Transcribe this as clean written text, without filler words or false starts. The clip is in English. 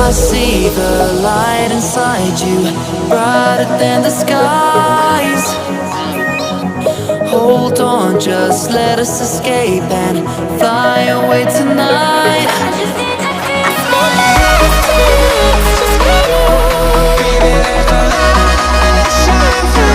I see the light inside you, brighter than the skies. Hold on, just let us escape and fly away tonight. I just need to feel it, just feel it. Baby, let the light shine through.